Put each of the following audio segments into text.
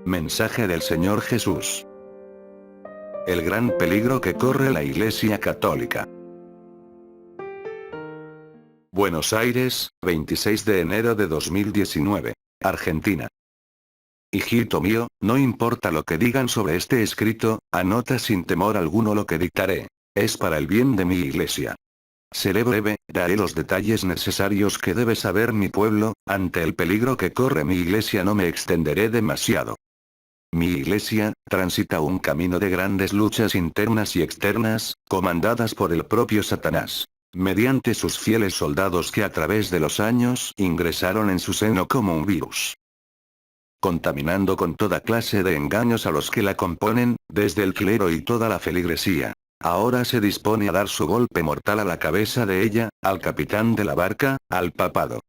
Mensaje del Señor Jesús. El gran peligro que corre la Iglesia Católica. Buenos Aires, 26 de enero de 2019. Argentina. Hijito mío, no importa lo que digan sobre este escrito, anota sin temor alguno lo que dictaré. Es para el bien de mi Iglesia. Seré breve, daré los detalles necesarios que debe saber mi pueblo. Ante el peligro que corre mi Iglesia no me extenderé demasiado. Mi Iglesia, transita un camino de grandes luchas internas y externas, comandadas por el propio Satanás, mediante sus fieles soldados que a través de los años ingresaron en su seno como un virus, contaminando con toda clase de engaños a los que la componen, desde el clero y toda la feligresía. Ahora se dispone a dar su golpe mortal a la cabeza de ella, al capitán de la barca, al papado.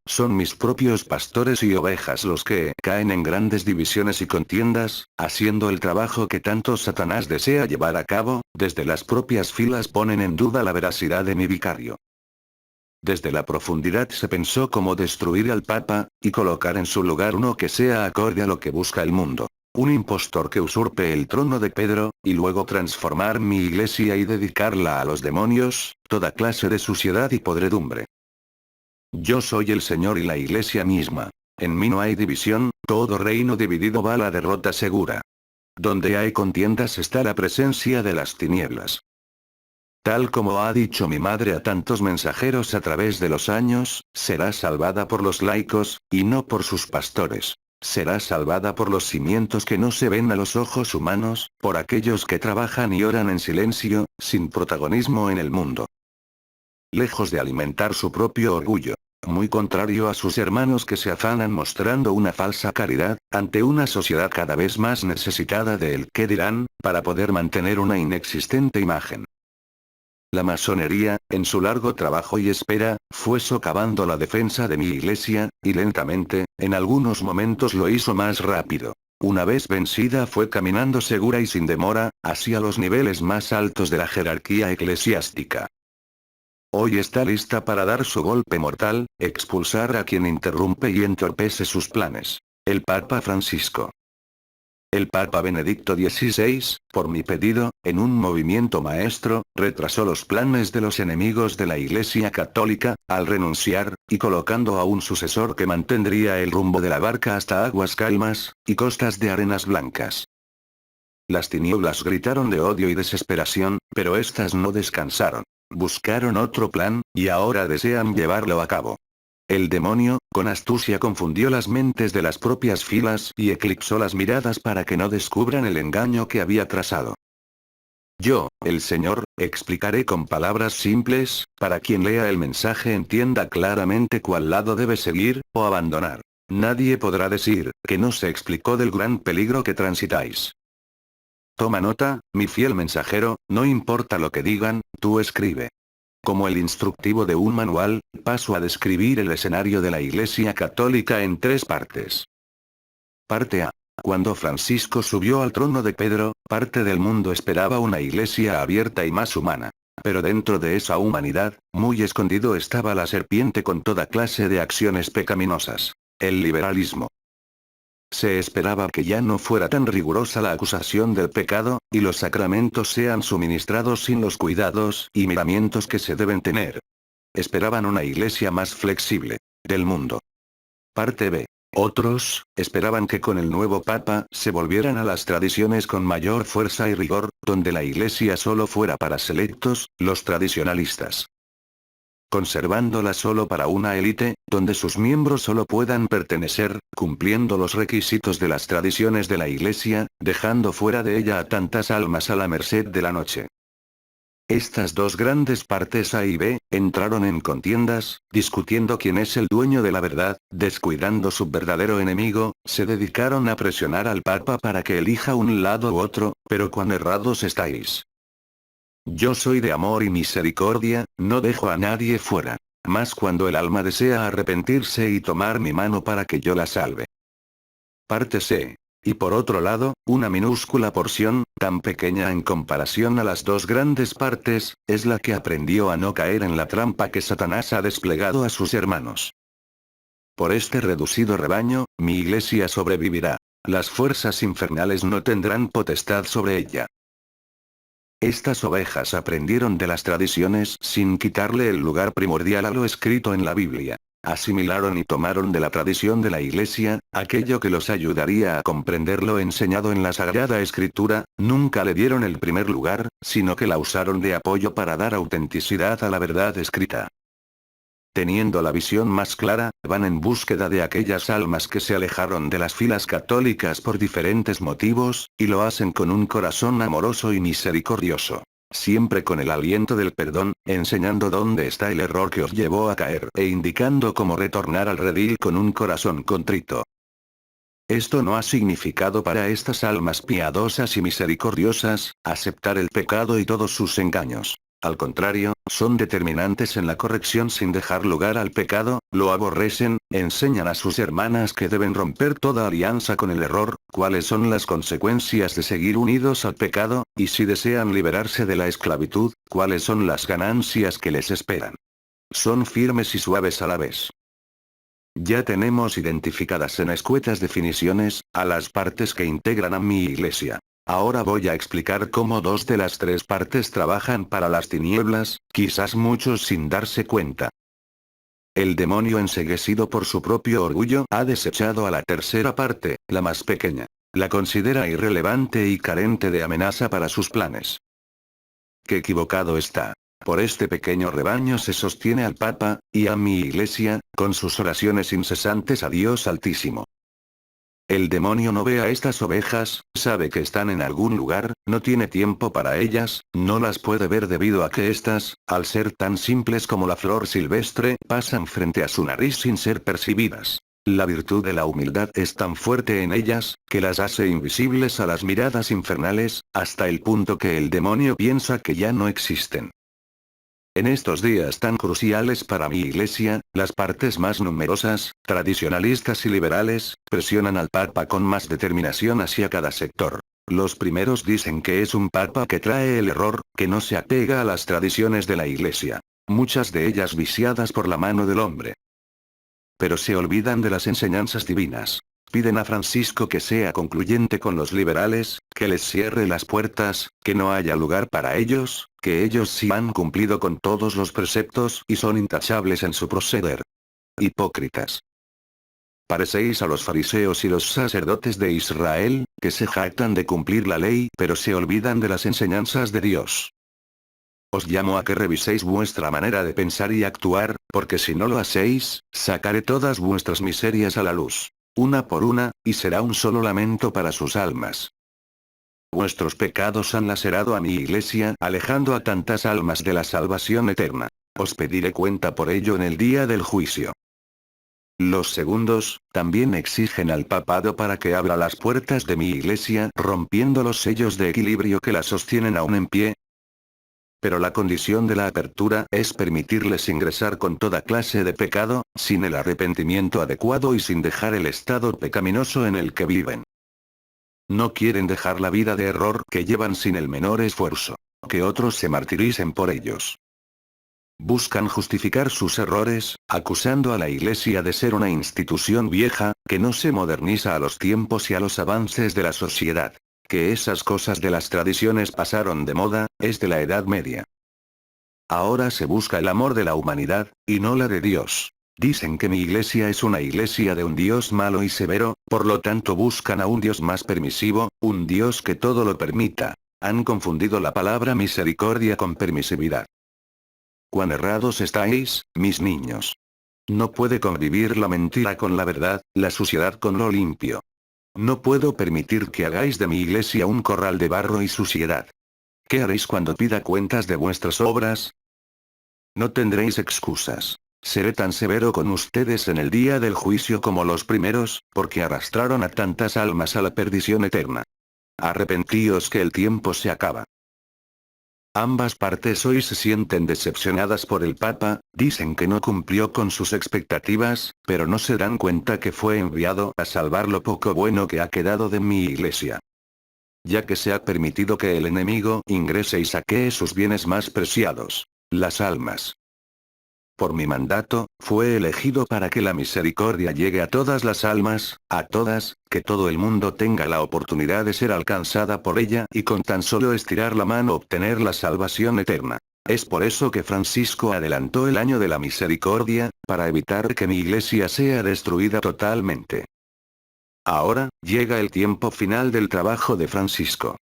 Son mis propios pastores y ovejas los que caen en grandes divisiones y contiendas, haciendo el trabajo que tanto Satanás desea llevar a cabo. Desde las propias filas ponen en duda la veracidad de mi vicario. Desde la profundidad se pensó cómo destruir al Papa, y colocar en su lugar uno que sea acorde a lo que busca el mundo. Un impostor que usurpe el trono de Pedro, y luego transformar mi Iglesia y dedicarla a los demonios, toda clase de suciedad y podredumbre. Yo soy el Señor y la Iglesia misma. En mí no hay división, todo reino dividido va a la derrota segura. Donde hay contiendas está la presencia de las tinieblas. Tal como ha dicho mi madre a tantos mensajeros a través de los años, será salvada por los laicos, y no por sus pastores. Será salvada por los cimientos que no se ven a los ojos humanos, por aquellos que trabajan y oran en silencio, sin protagonismo en el mundo. Lejos de alimentar su propio orgullo, muy contrario a sus hermanos que se afanan mostrando una falsa caridad, ante una sociedad cada vez más necesitada de el qué dirán, para poder mantener una inexistente imagen. La masonería, en su largo trabajo y espera, fue socavando la defensa de mi Iglesia, y lentamente, en algunos momentos lo hizo más rápido. Una vez vencida fue caminando segura y sin demora, hacia los niveles más altos de la jerarquía eclesiástica. Hoy está lista para dar su golpe mortal, expulsar a quien interrumpe y entorpece sus planes. El Papa Francisco. El Papa Benedicto XVI, por mi pedido, en un movimiento maestro, retrasó los planes de los enemigos de la Iglesia Católica, al renunciar, y colocando a un sucesor que mantendría el rumbo de la barca hasta aguas calmas, y costas de arenas blancas. Las tinieblas gritaron de odio y desesperación, pero estas no descansaron. Buscaron otro plan, y ahora desean llevarlo a cabo. El demonio, con astucia confundió las mentes de las propias filas y eclipsó las miradas para que no descubran el engaño que había trazado. Yo, el Señor, explicaré con palabras simples, para quien lea el mensaje entienda claramente cuál lado debe seguir, o abandonar. Nadie podrá decir, que no se explicó del gran peligro que transitáis. Toma nota, mi fiel mensajero, no importa lo que digan, tú escribe. Como el instructivo de un manual, paso a describir el escenario de la Iglesia Católica en 3 partes. Parte A. Cuando Francisco subió al trono de Pedro, parte del mundo esperaba una Iglesia abierta y más humana. Pero dentro de esa humanidad, muy escondido estaba la serpiente con toda clase de acciones pecaminosas. El liberalismo. Se esperaba que ya no fuera tan rigurosa la acusación del pecado, y los sacramentos sean suministrados sin los cuidados y miramientos que se deben tener. Esperaban una iglesia más flexible. Del mundo. Parte B. Otros, esperaban que con el nuevo Papa se volvieran a las tradiciones con mayor fuerza y rigor, donde la iglesia solo fuera para selectos, los tradicionalistas. Conservándola solo para una élite, donde sus miembros solo puedan pertenecer, cumpliendo los requisitos de las tradiciones de la Iglesia, dejando fuera de ella a tantas almas a la merced de la noche. Estas dos grandes partes A y B, entraron en contiendas, discutiendo quién es el dueño de la verdad, descuidando su verdadero enemigo, se dedicaron a presionar al Papa para que elija un lado u otro, pero cuán errados estáis. Yo soy de amor y misericordia, no dejo a nadie fuera. Más cuando el alma desea arrepentirse y tomar mi mano para que yo la salve. Parte C. Y por otro lado, una minúscula porción, tan pequeña en comparación a las dos grandes partes, es la que aprendió a no caer en la trampa que Satanás ha desplegado a sus hermanos. Por este reducido rebaño, mi iglesia sobrevivirá. Las fuerzas infernales no tendrán potestad sobre ella. Estas ovejas aprendieron de las tradiciones sin quitarle el lugar primordial a lo escrito en la Biblia. Asimilaron y tomaron de la tradición de la Iglesia, aquello que los ayudaría a comprender lo enseñado en la Sagrada Escritura, nunca le dieron el primer lugar, sino que la usaron de apoyo para dar autenticidad a la verdad escrita. Teniendo la visión más clara, van en búsqueda de aquellas almas que se alejaron de las filas católicas por diferentes motivos, y lo hacen con un corazón amoroso y misericordioso. Siempre con el aliento del perdón, enseñando dónde está el error que os llevó a caer e indicando cómo retornar al redil con un corazón contrito. Esto no ha significado para estas almas piadosas y misericordiosas, aceptar el pecado y todos sus engaños. Al contrario, son determinantes en la corrección sin dejar lugar al pecado, lo aborrecen, enseñan a sus hermanas que deben romper toda alianza con el error, cuáles son las consecuencias de seguir unidos al pecado, y si desean liberarse de la esclavitud, cuáles son las ganancias que les esperan. Son firmes y suaves a la vez. Ya tenemos identificadas en escuetas definiciones, a las partes que integran a mi iglesia. Ahora voy a explicar cómo dos de las tres partes trabajan para las tinieblas, quizás muchos sin darse cuenta. El demonio enceguecido por su propio orgullo ha desechado a la tercera parte, la más pequeña. La considera irrelevante y carente de amenaza para sus planes. ¡Qué equivocado está! Por este pequeño rebaño se sostiene al Papa, y a mi iglesia, con sus oraciones incesantes a Dios Altísimo. El demonio no ve a estas ovejas, sabe que están en algún lugar, no tiene tiempo para ellas, no las puede ver debido a que estas, al ser tan simples como la flor silvestre, pasan frente a su nariz sin ser percibidas. La virtud de la humildad es tan fuerte en ellas, que las hace invisibles a las miradas infernales, hasta el punto que el demonio piensa que ya no existen. En estos días tan cruciales para mi iglesia, las partes más numerosas, tradicionalistas y liberales, presionan al Papa con más determinación hacia cada sector. Los primeros dicen que es un Papa que trae el error, que no se apega a las tradiciones de la iglesia. Muchas de ellas viciadas por la mano del hombre. Pero se olvidan de las enseñanzas divinas. Piden a Francisco que sea concluyente con los liberales, que les cierre las puertas, que no haya lugar para ellos, que ellos sí han cumplido con todos los preceptos y son intachables en su proceder. Hipócritas. Parecéis a los fariseos y los sacerdotes de Israel, que se jactan de cumplir la ley pero se olvidan de las enseñanzas de Dios. Os llamo a que reviséis vuestra manera de pensar y actuar, porque si no lo hacéis, sacaré todas vuestras miserias a la luz. Una por una, y será un solo lamento para sus almas. Vuestros pecados han lacerado a mi iglesia, alejando a tantas almas de la salvación eterna. Os pediré cuenta por ello en el día del juicio. Los segundos, también exigen al papado para que abra las puertas de mi iglesia, rompiendo los sellos de equilibrio que la sostienen aún en pie. Pero la condición de la apertura es permitirles ingresar con toda clase de pecado, sin el arrepentimiento adecuado y sin dejar el estado pecaminoso en el que viven. No quieren dejar la vida de error que llevan sin el menor esfuerzo. Que otros se martiricen por ellos. Buscan justificar sus errores, acusando a la Iglesia de ser una institución vieja, que no se moderniza a los tiempos y a los avances de la sociedad. Que esas cosas de las tradiciones pasaron de moda, es de la Edad Media. Ahora se busca el amor de la humanidad, y no la de Dios. Dicen que mi iglesia es una iglesia de un Dios malo y severo, por lo tanto buscan a un Dios más permisivo, un Dios que todo lo permita. Han confundido la palabra misericordia con permisividad. Cuán errados estáis, mis niños. No puede convivir la mentira con la verdad, la suciedad con lo limpio. No puedo permitir que hagáis de mi iglesia un corral de barro y suciedad. ¿Qué haréis cuando pida cuentas de vuestras obras? No tendréis excusas. Seré tan severo con ustedes en el día del juicio como los primeros, porque arrastraron a tantas almas a la perdición eterna. Arrepentíos que el tiempo se acaba. Ambas partes hoy se sienten decepcionadas por el Papa, dicen que no cumplió con sus expectativas, pero no se dan cuenta que fue enviado a salvar lo poco bueno que ha quedado de mi iglesia. Ya que se ha permitido que el enemigo ingrese y saquee sus bienes más preciados, las almas. Por mi mandato, fue elegido para que la misericordia llegue a todas las almas, a todas, que todo el mundo tenga la oportunidad de ser alcanzada por ella y con tan solo estirar la mano obtener la salvación eterna. Es por eso que Francisco adelantó el año de la misericordia, para evitar que mi iglesia sea destruida totalmente. Ahora, llega el tiempo final del trabajo de Francisco.